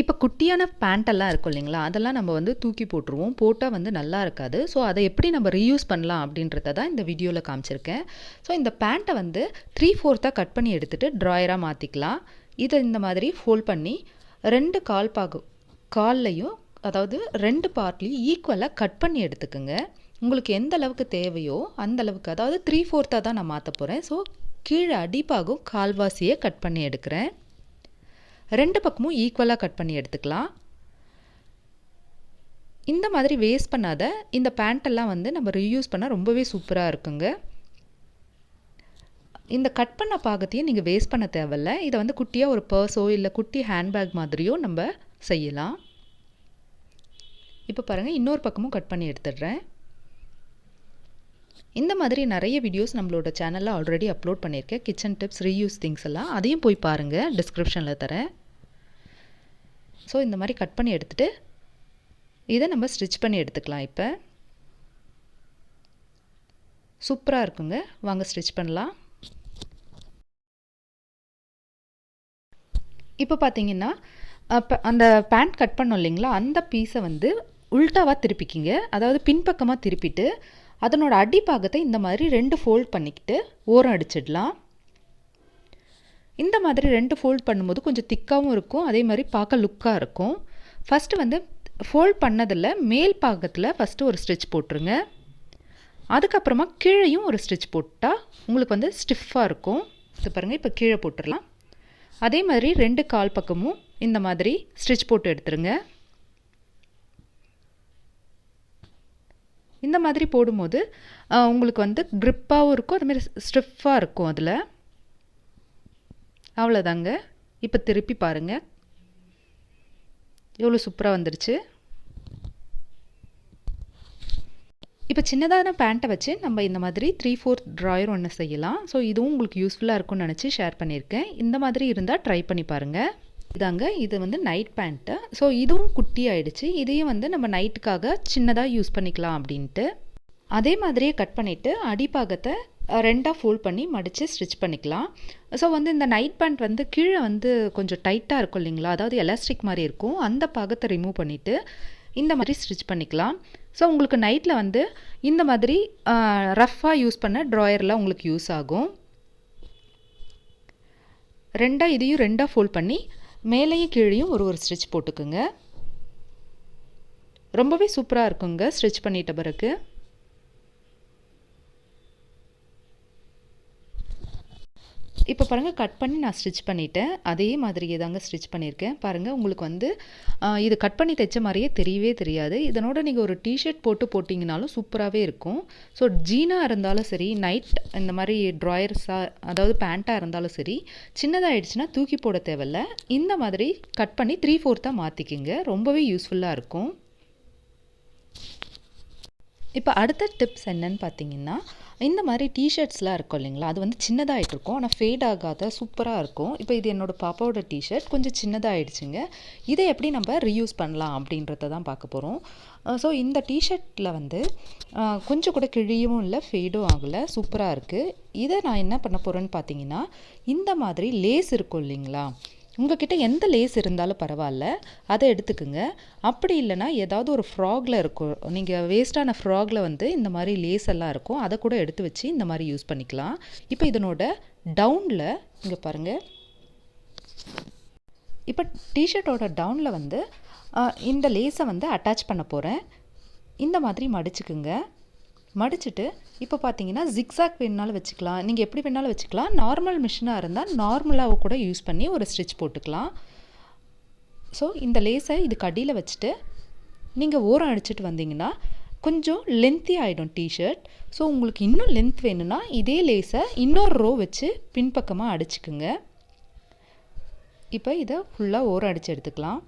இப்போ குட்டியான பேண்ட்டெல்லாம் இருக்கும் இல்லைங்களா, அதெல்லாம் நம்ம வந்து தூக்கி போட்டுருவோம். போட்டால் வந்து நல்லா இருக்காது. ஸோ அதை எப்படி நம்ம ரீயூஸ் பண்ணலாம் அப்படின்றத தான் இந்த வீடியோவில் காமிச்சிருக்கேன். ஸோ இந்த பேண்ட்டை வந்து 3/4 கட் பண்ணி எடுத்துகிட்டு ட்ராயராக மாற்றிக்கலாம். இதை இந்த மாதிரி ஃபோல்ட் பண்ணி 2 கால்லையும் அதாவது 2 பார்ட்லேயும் ஈக்குவலாக கட் பண்ணி எடுத்துக்குங்க. உங்களுக்கு எந்த அளவுக்கு தேவையோ அந்த அளவுக்கு, அதாவது 3/4 தான் நான் மாற்ற போகிறேன். ஸோ கீழே அடிப்பாகும் கால்வாசியை கட் பண்ணி எடுக்கிறேன். 2 பக்கமும் ஈக்குவலாக கட் பண்ணி எடுத்துக்கலாம். இந்த மாதிரி வேஸ்ட் பண்ணாத இந்த பேண்ட்டெல்லாம் வந்து நம்ம ரீயூஸ் பண்ணால் ரொம்பவே சூப்பராக இருக்குங்க. இந்த கட் பண்ண பாகத்தையும் நீங்கள் வேஸ்ட் பண்ண தேவையில்ல. இதை வந்து குட்டியாக ஒரு பர்ஸோ இல்லை குட்டி ஹேண்ட்பேக் மாதிரியோ நம்ம செய்யலாம். இப்போ பாருங்கள், இன்னொரு பக்கமும் கட் பண்ணி எடுத்துடுறேன். இந்த மாதிரி நிறைய வீடியோஸ் நம்மளோட சேனலில் ஆல்ரெடி அப்லோட் பண்ணியிருக்கேன். கிச்சன் டிப்ஸ், ரீயூஸ் திங்ஸ் எல்லாம், அதையும் போய் பாருங்கள், டிஸ்கிரிப்ஷனில் தரேன். ஸோ இந்த மாதிரி கட் பண்ணி எடுத்துகிட்டு இதை நம்ம ஸ்டிச் பண்ணி எடுத்துக்கலாம். இப்போ சூப்பராக இருக்குங்க. வாங்க ஸ்டிச் பண்ணலாம். இப்போ பார்த்தீங்கன்னா அந்த பேண்ட் கட் பண்ணோம் இல்லைங்களா, அந்த பீஸை வந்து உல்ட்டாவாக திருப்பிக்கிங்க. அதாவது பின்பக்கமாக திருப்பிட்டு அதனோட அடிப்பாகத்தை இந்த மாதிரி 2 ஃபோல்ட் பண்ணிக்கிட்டு ஓரம் அடிச்சிடலாம். இந்த மாதிரி 2 ஃபோல்ட் பண்ணும்போது கொஞ்சம் திக்காகவும் இருக்கும், அதே மாதிரி பார்க்க லுக்காக இருக்கும். ஃபஸ்ட்டு வந்து ஃபோல்ட் பண்ணதில் மேல் பாகத்தில் ஃபஸ்ட்டு ஒரு ஸ்டிச் போட்டுருங்க. அதுக்கப்புறமா கீழேயும் ஒரு ஸ்டிச் போட்டால் உங்களுக்கு வந்து ஸ்டிஃபாக இருக்கும். இது பாருங்கள், இப்போ கீழே போட்டுடலாம். அதே மாதிரி 2 கால் பக்கமும் இந்த மாதிரி ஸ்டிச் போட்டு எடுத்துருங்க. இந்த மாதிரி போடும்போது உங்களுக்கு வந்து க்ரிப்பாகவும் இருக்கும், அதுமாதிரி ஸ்டிஃபாக இருக்கும். அதில் அவ்வளோதாங்க. இப்போ திருப்பி பாருங்கள், எவ்வளோ சூப்பராக வந்துருச்சு. இப்போ சின்னதான பேண்ட்டை வச்சு நம்ம இந்த மாதிரி 3/4 ட்ராயர் ஒன்று செய்யலாம். ஸோ இதுவும் உங்களுக்கு யூஸ்ஃபுல்லாக இருக்கும்னு நினச்சி ஷேர் பண்ணியிருக்கேன். இந்த மாதிரி இருந்தால் ட்ரை பண்ணி பாருங்கள். இதாங்க, இது வந்து நைட் பேண்ட்டு. ஸோ இதுவும் குட்டி ஆகிடுச்சு. இதையும் வந்து நம்ம நைட்டுக்காக சின்னதாக யூஸ் பண்ணிக்கலாம் அப்படின்ட்டு. அதே மாதிரியே கட் பண்ணிவிட்டு அடிப்பாகத்தை 2ஆக ஃபோல்ட் பண்ணி மடித்து ஸ்டிச் பண்ணிக்கலாம். ஸோ வந்து இந்த நைட் பேண்ட் வந்து கீழே வந்து கொஞ்சம் டைட்டாக இருக்கும் இல்லைங்களா, அதாவது எலாஸ்டிக் மாதிரி இருக்கும். அந்த பாகத்தை ரிமூவ் பண்ணிவிட்டு இந்த மாதிரி ஸ்டிச் பண்ணிக்கலாம். ஸோ உங்களுக்கு நைட்டில் வந்து இந்த மாதிரி ரஃப்பாக யூஸ் பண்ண ட்ராயர்லாம் உங்களுக்கு யூஸ் ஆகும். இதையும் 2ஆக ஃபோல்ட் பண்ணி மேலேயும் கீழேயும் ஒரு ஸ்டிச் போட்டுக்குங்க. ரொம்பவே சூப்பராக இருக்குங்க ஸ்டிச் பண்ணிட்ட பிறகு. இப்போ பாருங்கள், கட் பண்ணி நான் ஸ்டிச் பண்ணிட்டேன். அதே மாதிரியே தாங்க ஸ்டிச் பண்ணியிருக்கேன். பாருங்கள், உங்களுக்கு வந்து இது கட் பண்ணி தைச்ச மாதிரியே தெரியவே தெரியாது. இதனோட நீங்கள் ஒரு டிஷர்ட் போட்டிங்கனாலும் சூப்பராகவே இருக்கும். ஸோ ஜீனாக இருந்தாலும் சரி, நைட் இந்த மாதிரி ட்ராயர்ஸாக அதாவது பேண்ட்டாக இருந்தாலும் சரி, சின்னதாகிடுச்சுன்னா தூக்கி போட தேவையில்ல. இந்த மாதிரி கட் பண்ணி 3/4 மாற்றிக்கிங்க. ரொம்பவே யூஸ்ஃபுல்லாக இருக்கும். இப்போ அடுத்த டிப்ஸ் என்னன்னு பார்த்தீங்கன்னா, இந்த மாதிரி டிஷர்ட்ஸ்லாம் இருக்கும் இல்லைங்களா, அது வந்து சின்னதாகிட்டு இருக்கும், ஆனால் ஃபேட் ஆகாத சூப்பராக இருக்கும். இப்போ இது என்னோடய பாப்பாவோட டிஷர்ட், கொஞ்சம் சின்னதாகிடுச்சுங்க. இதை எப்படி நம்ம ரீயூஸ் பண்ணலாம் அப்படின்றத தான் பார்க்க போகிறோம். ஸோ இந்த டிஷர்ட்டில் வந்து கொஞ்சம் கூட கிழியவும் இல்லை, ஃபேடும் ஆகலை, சூப்பராக இருக்குது. இதை நான் என்ன பண்ண போகிறேன்னு பார்த்தீங்கன்னா, இந்த மாதிரி லேஸ் இருக்கும் இல்லைங்களா, உங்கள்கிட்ட எந்த லேஸ் இருந்தாலும் பரவாயில்ல, அதை எடுத்துக்குங்க. அப்படி இல்லைனா ஏதாவது ஒரு ஃப்ராகில் இருக்கும், நீங்கள் வேஸ்ட்டான ஃப்ராகில் வந்து இந்த மாதிரி லேஸ் எல்லாம் இருக்கும், அதை கூட எடுத்து வச்சு இந்த மாதிரி யூஸ் பண்ணிக்கலாம். இப்போ இதனோட டவுனில் இங்கே பாருங்கள், இப்போ டிஷர்ட்டோட டவுனில் வந்து இந்த லேஸை வந்து அட்டாச் பண்ண போகிறேன். இந்த மாதிரி மடிச்சுக்குங்க. மடிச்சுட்டு இப்போ பார்த்தீங்கன்னா ஜிக்ஸாக் வேணுனாலும் வச்சுக்கலாம், நீங்கள் எப்படி வேணாலும் வச்சுக்கலாம். நார்மல் மிஷினாக இருந்தால் நார்மலாக கூட யூஸ் பண்ணி ஒரு ஸ்டிச் போட்டுக்கலாம். ஸோ இந்த லேஸை இதுக்கு அடியில் வச்சுட்டு நீங்கள் ஓரம் அடிச்சுட்டு வந்தீங்கன்னா கொஞ்சம் லென்த்தி ஆகிடும் டிஷர்ட். ஸோ உங்களுக்கு இன்னும் லென்த் வேணும்னா இதே லேஸை இன்னொரு ரோ வச்சு பின்பக்கமாக அடிச்சுக்குங்க. இப்போ இதை ஃபுல்லாக ஓரம் அடித்து எடுத்துக்கலாம்.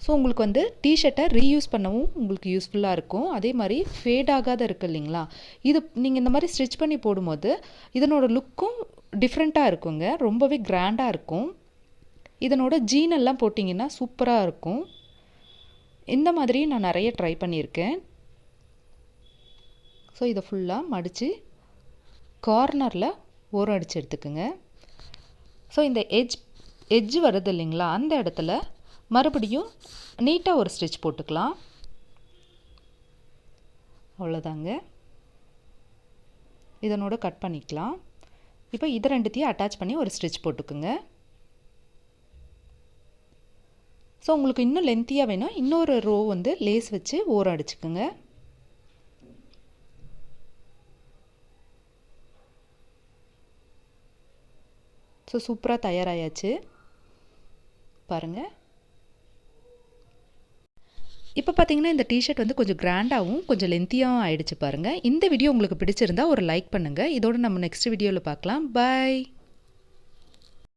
ஸோ உங்களுக்கு வந்து டிஷர்ட்டை ரீயூஸ் பண்ணவும் உங்களுக்கு யூஸ்ஃபுல்லாக இருக்கும். அதே மாதிரி ஃபேட் ஆகாத இருக்குது இல்லைங்களா, இது நீங்கள் இந்த மாதிரி ஸ்டிச் பண்ணி போடும்போது இதனோட லுக்கும் டிஃப்ரெண்ட்டாக இருக்குங்க, ரொம்பவே கிராண்டாக இருக்கும். இதனோட ஜீனெல்லாம் போட்டிங்கன்னா சூப்பராக இருக்கும். இந்த மாதிரி நான் நிறைய ட்ரை பண்ணியிருக்கேன். ஸோ இதை ஃபுல்லாக மடித்து கார்னரில் ஓரம் அடித்து எடுத்துக்குங்க. ஸோ இந்த எட்ஜ் வருது இல்லைங்களா, அந்த இடத்துல மறுபடியும் நீட்டாக ஒரு ஸ்டிச் போட்டுக்கலாம். அவ்வளோதாங்க. இதனோட கட் பண்ணிக்கலாம். இப்போ இதை ரெண்டுத்தையும் அட்டாச் பண்ணி ஒரு ஸ்டிச் போட்டுக்குங்க. ஸோ உங்களுக்கு இன்னும் லென்த்தியாக வேணும், இன்னொரு ரோ வந்து லேஸ் வச்சு ஓரம் அடிச்சுக்குங்க. ஸோ சூப்பராக தயாராகியாச்சு பாருங்கள். இப்போ பார்த்தீங்கன்னா இந்த டிஷர்ட் வந்து கொஞ்சம் கிராண்டாகவும் கொஞ்சம் லென்த்தியாகவும் ஆயிடுச்சு பாருங்கள். இந்த வீடியோ உங்களுக்கு பிடிச்சிருந்தா ஒரு லைக் பண்ணுங்கள். இதோட நம்ம நெக்ஸ்ட் வீடியோவில் பார்க்கலாம். பை.